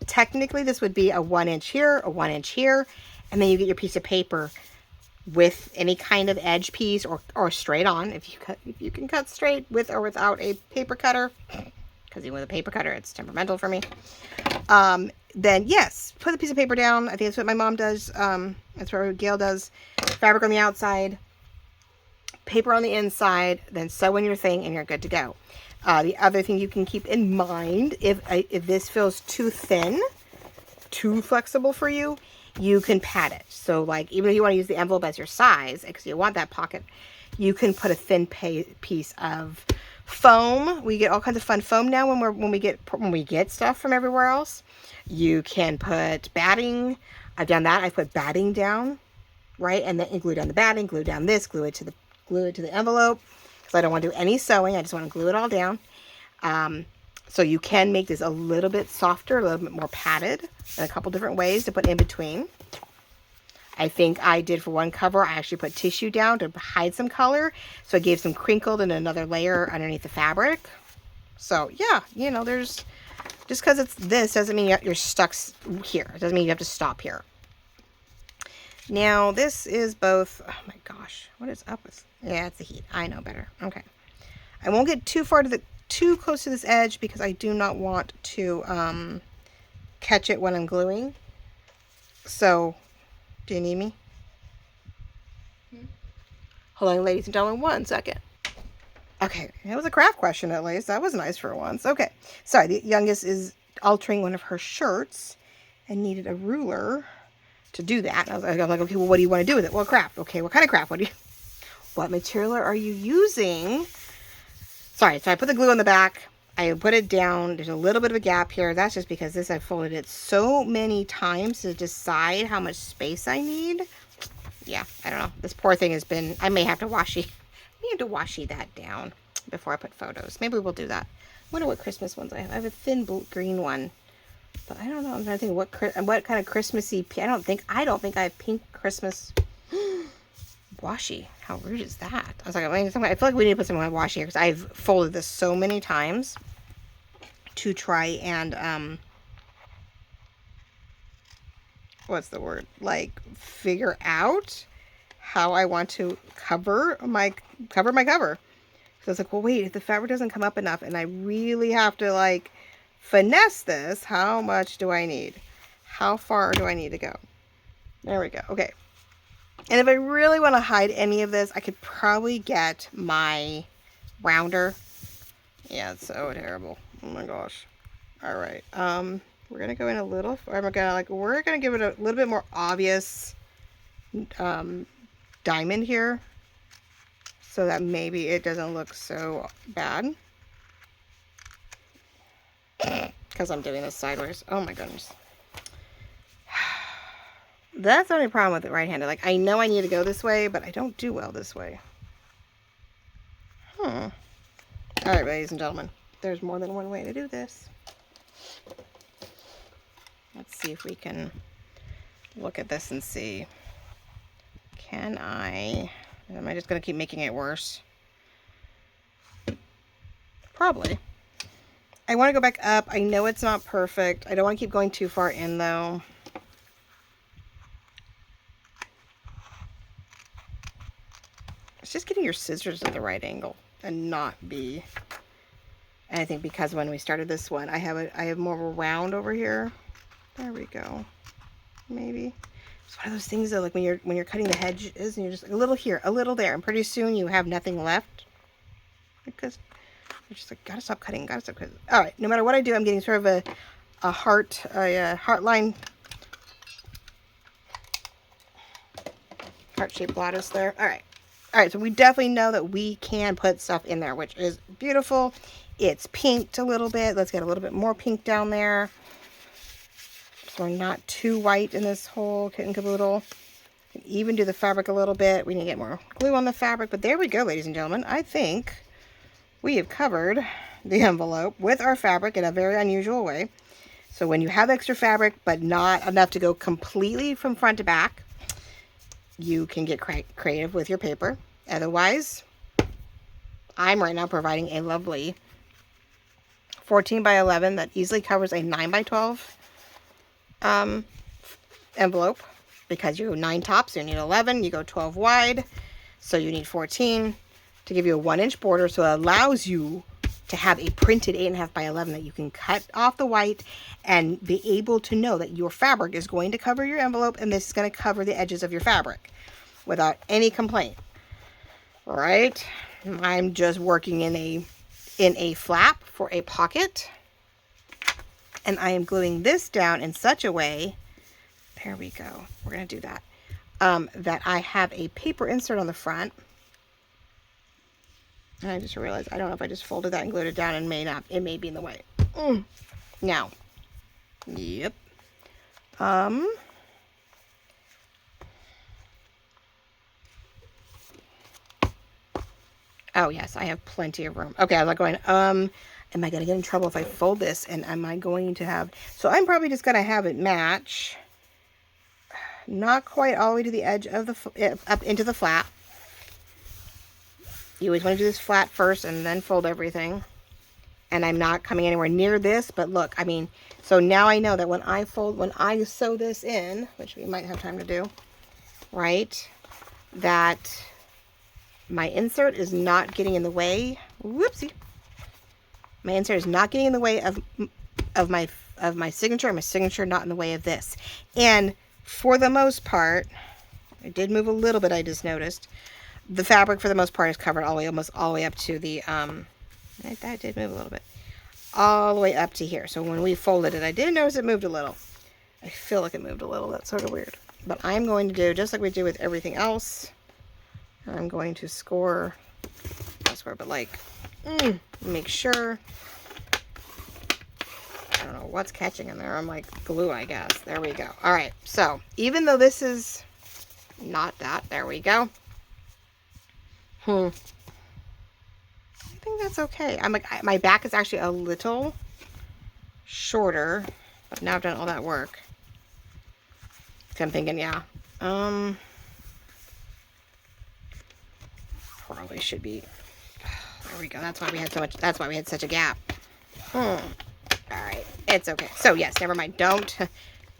Technically, this would be a 1 inch here, a 1 inch here, and then you get your piece of paper with any kind of edge piece or straight on. If you can cut straight with or without a paper cutter, because even with a paper cutter, it's temperamental for me. Then yes, put the piece of paper down. I think that's what my mom does. That's what Gail does. Fabric on the outside, paper on the inside, then sew in your thing and you're good to go. The other thing you can keep in mind, if this feels too thin, too flexible for you, you can pad it. So like, even if you want to use the envelope as your size, because you want that pocket, you can put a thin piece of foam. We get all kinds of fun foam now when we get stuff from everywhere else. You can put batting. I've done that. I put batting down, right? And then you glue down the batting, glue down this, glue it to the envelope, because I don't want to do any sewing. I just want to glue it all down. So you can make this a little bit softer, a little bit more padded in a couple different ways to put in between. I think I did for one cover, I actually put tissue down to hide some color. So it gave some crinkled and another layer underneath the fabric. So yeah, there's, just because it's this doesn't mean you're stuck here. It doesn't mean you have to stop here. Now this is both, oh my gosh, what is up with, yeah, it's the heat. I know better. Okay. I won't get too close to this edge because I do not want to catch it when I'm gluing. So, do you need me? Hold on, ladies and gentlemen, 1 second. Okay, that was a craft question at least. That was nice for once. Okay, sorry, the youngest is altering one of her shirts and needed a ruler to do that. I was like, okay, well, what do you want to do with it? Well, craft. Okay, what kind of craft? What material are you using? Sorry, so I put the glue on the back. I put it down. There's a little bit of a gap here. That's just because I folded it so many times to decide how much space I need. Yeah, I don't know. This poor thing has been, I may have to washi that down before I put photos. Maybe we'll do that. I wonder what Christmas ones I have. I have a thin green one, but I don't know. I'm trying to think what kind of Christmassy, I don't think I have pink Christmas washi. How rude is that? I was like, I feel like we need to put some washi here because I've folded this so many times to try and what's the word? Like figure out how I want to cover my cover. So it's like, well, wait, if the fabric doesn't come up enough and I really have to like finesse this, how much do I need? How far do I need to go? There we go. Okay. And if I really want to hide any of this, I could probably get my rounder. Yeah, it's so terrible. Oh my gosh. All right. We're going to go in a little, we're going to give it a little bit more obvious diamond here so that maybe it doesn't look so bad. Because I'm doing this sideways. Oh my goodness. That's the only problem with it right-handed. Like, I know I need to go this way, but I don't do well this way. All right, ladies and gentlemen. There's more than one way to do this. Let's see if we can look at this and see. Am I just going to keep making it worse? Probably. I want to go back up. I know it's not perfect. I don't want to keep going too far in, though. your scissors at the right angle and not be. And I think because when we started this one, I have more of a round over here. There we go. Maybe. It's one of those things though, like when you're cutting the hedges and you're just like a little here, a little there, and pretty soon you have nothing left. Because you're just like, gotta stop cutting, gotta stop cutting. All right, no matter what I do, I'm getting sort of a heart line, heart-shaped lattice there. All right, so we definitely know that we can put stuff in there, which is beautiful. It's pinked a little bit. Let's get a little bit more pink down there. So we're not too white in this whole kit and caboodle. And even do the fabric a little bit. We need to get more glue on the fabric, but there we go, ladies and gentlemen. I think we have covered the envelope with our fabric in a very unusual way. So when you have extra fabric, but not enough to go completely from front to back, you can get creative with your paper. Otherwise, I'm right now providing a lovely 14 by 11 that easily covers a 9 by 12 envelope, because you go 9 tops, you need 11, you go 12 wide, so you need 14 to give you a 1-inch border. So it allows you to have a printed 8.5 by 11 that you can cut off the white and be able to know that your fabric is going to cover your envelope, and this is going to cover the edges of your fabric without any complaint. All right, I'm just working in a flap for a pocket, and I am gluing this down in such a way, there we go, we're going to do that, that I have a paper insert on the front. And I just realized, I don't know if I just folded that and glued it down, and it may be in the way. Now, yep. Oh yes, I have plenty of room. Okay, I was like going, am I going to get in trouble if I fold this? And am I going to have, so I'm probably just going to have it match, not quite all the way to the edge of the, up into the flap. You always want to do this flat first and then fold everything. And I'm not coming anywhere near this, but look, I mean, so now I know that when I sew this in, which we might have time to do, right, that my insert is not getting in the way. Whoopsie. My insert is not getting in the way of my signature, and my signature not in the way of this. And for the most part, I did move a little bit, I just noticed. The fabric, for the most part, is covered all the way, almost all the way up to the, that did move a little bit. All the way up to here. So when we folded it, I did notice it moved a little. I feel like it moved a little. That's sort of weird. But I'm going to do, just like we do with everything else, I'm going to score, not score, but like, make sure. I don't know what's catching in there. I'm like glue, I guess. There we go. All right. So even though this is not that, there we go. I think that's okay. I'm like, my back is actually a little shorter, but now I've done all that work. So I'm thinking, yeah, probably should be. There we go. That's why we had so much. That's why we had such a gap. All right, it's okay. So yes, never mind. Don't.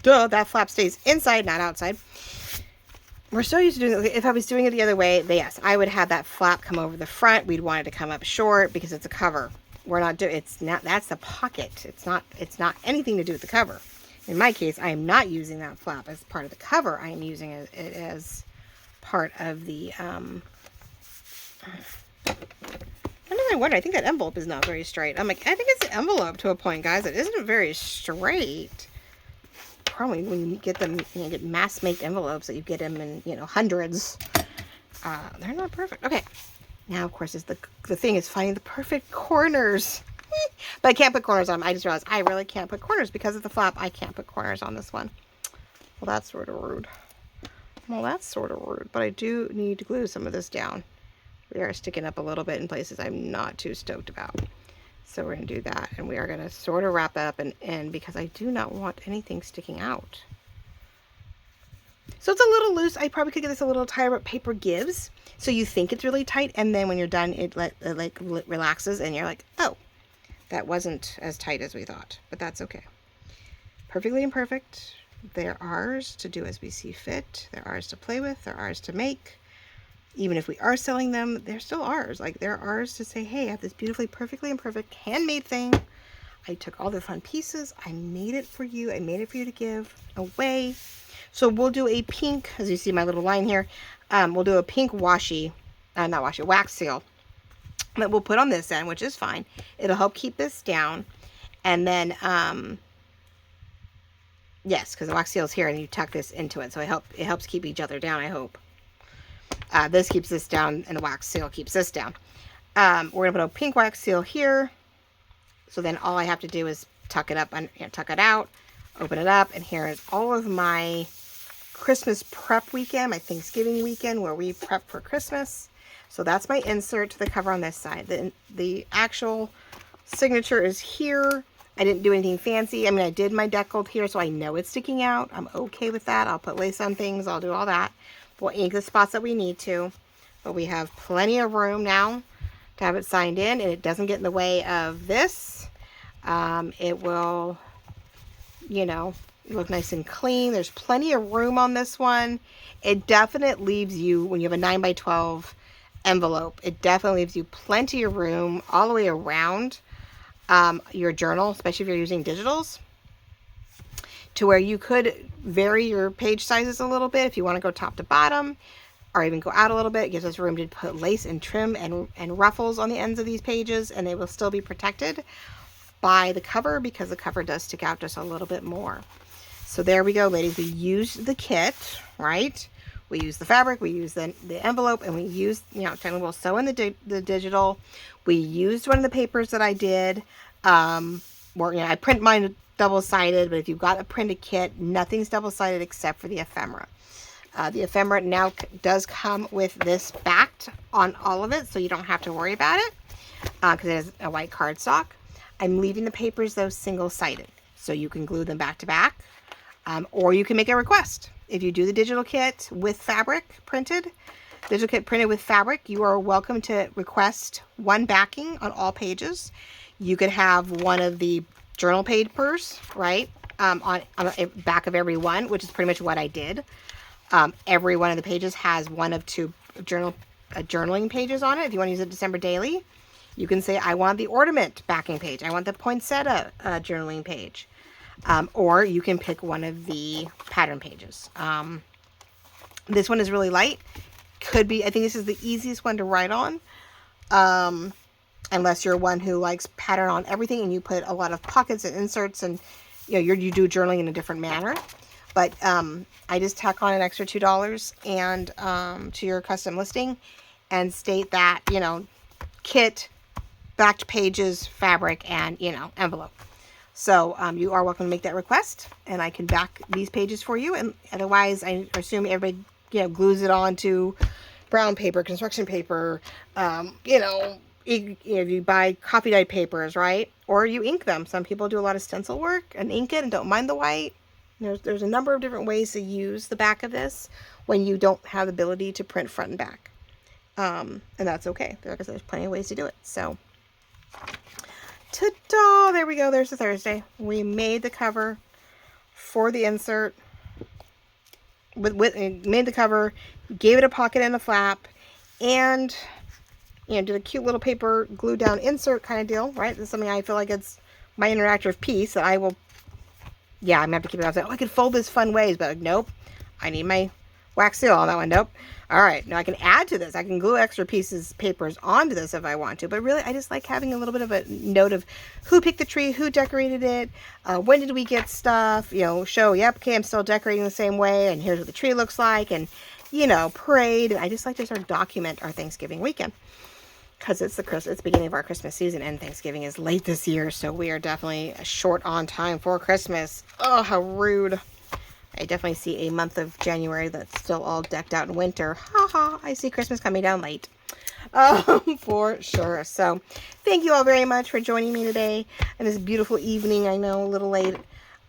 Duh, that flap stays inside, not outside. We're so used to doing it. If I was doing it the other way, yes, I would have that flap come over the front. We'd want it to come up short because it's a cover. We're not doing, it's not, that's the pocket. It's not anything to do with the cover. In my case, I am not using that flap as part of the cover. I am using it as part of the, sometimes I wonder, I think that envelope is not very straight. I'm like, I think it's the envelope to a point, guys. It isn't very straight. Probably when you get them, you get mass-make envelopes that you get them in, hundreds. They're not perfect. Okay. Now, of course, is the thing is finding the perfect corners. But I can't put corners on them. I just realized I really can't put corners because of the flap. I can't put corners on this one. Well, that's sort of rude. But I do need to glue some of this down. We are sticking up a little bit in places I'm not too stoked about. So we're going to do that, and we are going to sort of wrap that up, and because I do not want anything sticking out. So it's a little loose. I probably could get this a little tighter, but paper gives. So you think it's really tight, and then when you're done, it relaxes, and you're like, oh, that wasn't as tight as we thought, but that's okay. Perfectly imperfect. They're ours to do as we see fit. They're ours to play with. They're ours to make. Even if we are selling them, they're still ours. Like, they're ours to say, hey, I have this beautifully, perfectly imperfect handmade thing. I took all the fun pieces. I made it for you. I made it for you to give away. So we'll do a pink, as you see my little line here, we'll do a pink washi, not washi, wax seal that we'll put on this end, which is fine. It'll help keep this down. And then, yes, because the wax seal is here and you tuck this into it. So it helps keep each other down, I hope. This keeps this down and the wax seal keeps this down. We're going to put a pink wax seal here. So then all I have to do is tuck it up and tuck it out, open it up. And here is all of my Christmas prep weekend, my Thanksgiving weekend where we prep for Christmas. So that's my insert to the cover on this side. The actual signature is here. I didn't do anything fancy. I mean, I did my deckled here, so I know it's sticking out. I'm okay with that. I'll put lace on things. I'll do all that. We'll ink the spots that we need to. But we have plenty of room now to have it signed in, and it doesn't get in the way of this. It will, you know, look nice and clean. There's plenty of room on this one. It definitely leaves you, when you have a 9x12 envelope, it definitely leaves you plenty of room all the way around your journal, especially if you're using digitals, to where you could vary your page sizes a little bit if you want to go top to bottom, or even go out a little bit. It gives us room to put lace and trim and ruffles on the ends of these pages, and they will still be protected by the cover because the cover does stick out just a little bit more. So there we go, ladies. We used the kit, right? We use the fabric, we use the envelope, and we use, you know, technically we'll sew in the digital. We used one of the papers that I did. Or, you know, I print mine double-sided, but if you've got a printed kit, nothing's double-sided except for the ephemera. The ephemera now does come with this backed on all of it, so you don't have to worry about it, because it is a white cardstock. I'm leaving the papers, though, single-sided, so you can glue them back to back, or you can make a request. If you do the digital kit with fabric printed, digital kit printed with fabric, you are welcome to request one backing on all pages. You could have one of the journal papers, right, on the back of every one, which is pretty much what I did. Every one of the pages has one of two journaling pages on it. If you want to use it December daily, you can say, I want the ornament backing page. I want the poinsettia journaling page. Or you can pick one of the pattern pages. This one is really light. Could be, I think this is the easiest one to write on. Unless you're one who likes pattern on everything and you put a lot of pockets and inserts and, you know, you do journaling in a different manner. But I just tack on an extra $2 and to your custom listing and state that, you know, kit, backed pages, fabric, and, you know, envelope. So you are welcome to make that request, and I can back these pages for you. And otherwise, I assume everybody, you know, glues it onto brown paper, construction paper, you know, if you buy coffee dyed papers, right? Or you ink them. Some people do a lot of stencil work and ink it and don't mind the white. There's a number of different ways to use the back of this when you don't have the ability to print front and back. And that's okay. Like I said, there's plenty of ways to do it. So, ta-da! There we go. There's the Thursday. We made the cover for the insert. Made the cover, gave it a pocket and a flap, and, you know, did a cute little paper glue down insert kind of deal, right? This is something I feel like it's my interactive piece that I will, yeah, I'm going to have to keep it. I was like, oh, I could fold this fun ways, but like, nope. I need my wax seal on that one. Nope. All right, now I can add to this. I can glue extra papers onto this if I want to. But really, I just like having a little bit of a note of who picked the tree, who decorated it, when did we get stuff, you know, show, yep, okay, I'm still decorating the same way, and here's what the tree looks like, and, you know, parade. And I just like to sort of document our Thanksgiving weekend because it's the beginning of our Christmas season, and Thanksgiving is late this year, so we are definitely short on time for Christmas. Oh, how rude. I definitely see a month of January that's still all decked out in winter. Ha ha, I see Christmas coming down late. For sure. So thank you all very much for joining me today on this beautiful evening. I know a little late,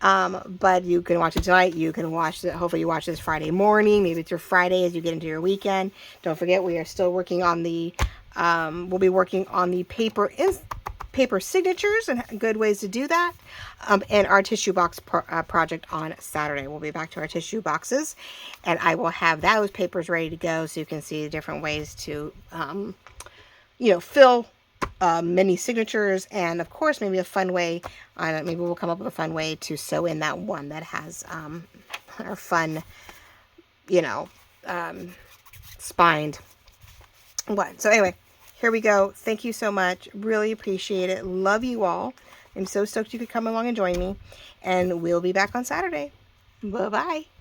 but you can watch it tonight. You can watch it. Hopefully you watch this Friday morning. Maybe it's your Friday as you get into your weekend. Don't forget, we are still working on the, we'll be working on the paper paper signatures and good ways to do that, and our tissue box project on Saturday. We'll be back to our tissue boxes, and I will have those papers ready to go so you can see the different ways to, fill many signatures, and of course maybe a fun way, maybe we'll come up with a fun way to sew in that one that has our fun, spined one. So anyway, here we go. Thank you so much. Really appreciate it. Love you all. I'm so stoked you could come along and join me. And we'll be back on Saturday. Bye-bye.